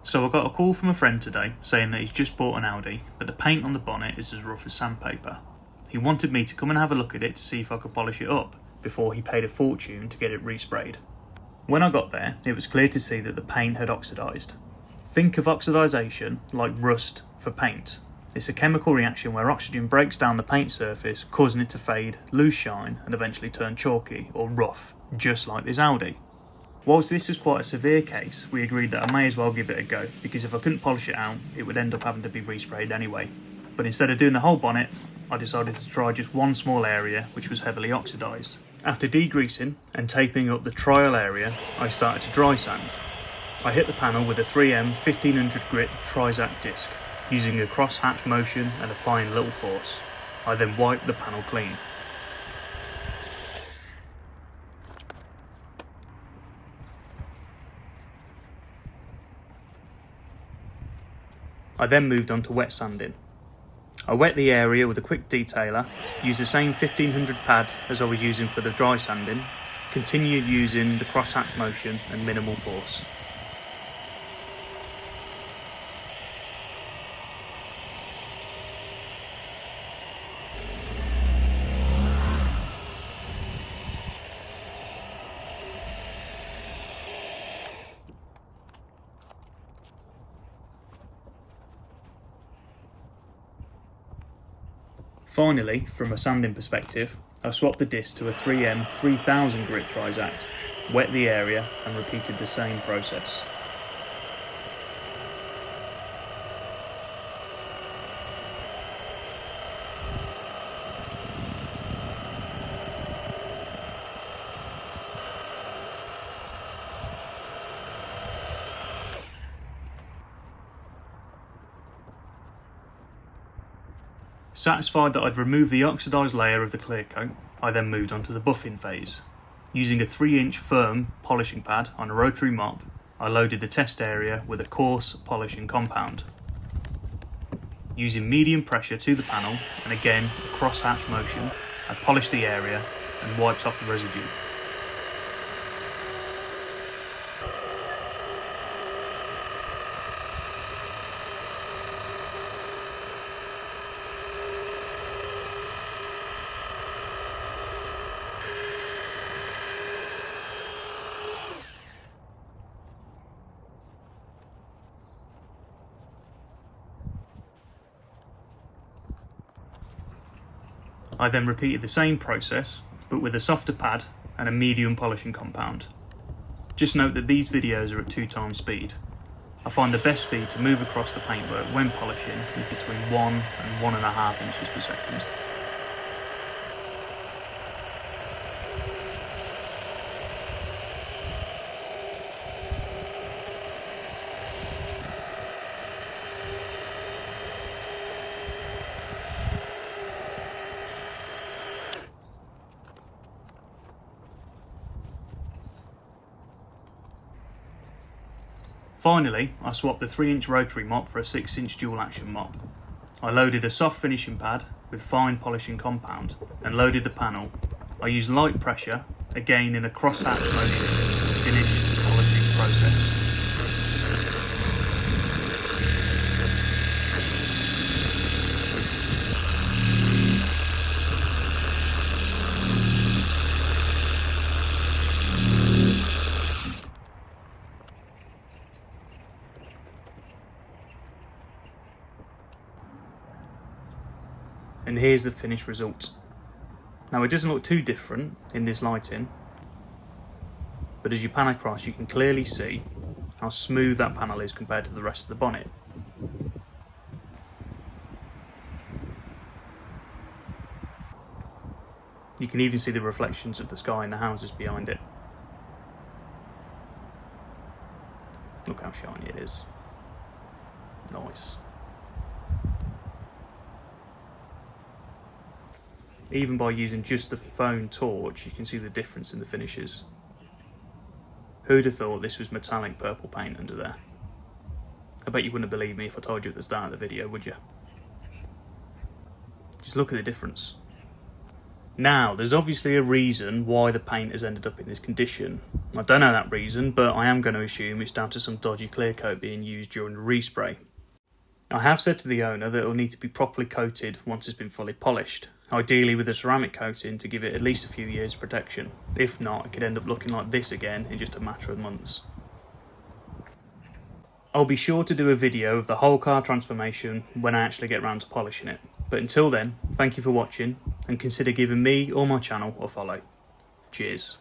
So I got a call from a friend today saying that he's just bought an Audi, but the paint on the bonnet is as rough as sandpaper. He wanted me to come and have a look at it to see if I could polish it up before he paid a fortune to get it resprayed. When I got there, it was clear to see that the paint had oxidised. Think of oxidisation like rust for paint. It's a chemical reaction where oxygen breaks down the paint surface, causing it to fade, lose shine, and eventually turn chalky or rough, just like this Audi. Whilst this was quite a severe case, we agreed that I may as well give it a go, because if I couldn't polish it out, it would end up having to be resprayed anyway. But instead of doing the whole bonnet, I decided to try just one small area which was heavily oxidised. After degreasing and taping up the trial area, I started to dry sand. I hit the panel with a 3M 1500 grit Trizac disc, using a cross-hatch motion and applying little force. I then wiped the panel clean. I then moved on to wet sanding. I wet the area with a quick detailer, used the same 1500 pad as I was using for the dry sanding, continued using the cross-hatch motion and minimal force. Finally, from a sanding perspective, I swapped the disc to a 3M 3000 grit Trizac, wet the area and repeated the same process. Satisfied that I'd removed the oxidised layer of the clear coat, I then moved on to the buffing phase. Using a 3-inch firm polishing pad on a rotary mop, I loaded the test area with a coarse polishing compound. Using medium pressure to the panel and again a cross-hatch motion, I polished the area and wiped off the residue. I then repeated the same process, but with a softer pad and a medium polishing compound. Just note that these videos are at 2x speed. I find the best speed to move across the paintwork when polishing is between 1 and 1.5 inches per second. Finally, I swapped the 3-inch rotary mop for a 6-inch dual action mop. I loaded a soft finishing pad with fine polishing compound and loaded the panel. I used light pressure, again in a cross-hatch motion, to finish the polishing process. And here's the finished result. Now it doesn't look too different in this lighting, but as you pan across you can clearly see how smooth that panel is compared to the rest of the bonnet. You can even see the reflections of the sky and the houses behind it. Look how shiny it is. Nice. Even by using just the phone torch, you can see the difference in the finishes. Who'd have thought this was metallic purple paint under there? I bet you wouldn't believe me if I told you at the start of the video, would you? Just look at the difference. Now, there's obviously a reason why the paint has ended up in this condition. I don't know that reason, but I am going to assume it's down to some dodgy clear coat being used during the respray. I have said to the owner that it will need to be properly coated once it's been fully polished, ideally with a ceramic coating to give it at least a few years of protection. If not, it could end up looking like this again in just a matter of months. I'll be sure to do a video of the whole car transformation when I actually get round to polishing it. But until then, thank you for watching and consider giving me or my channel a follow. Cheers.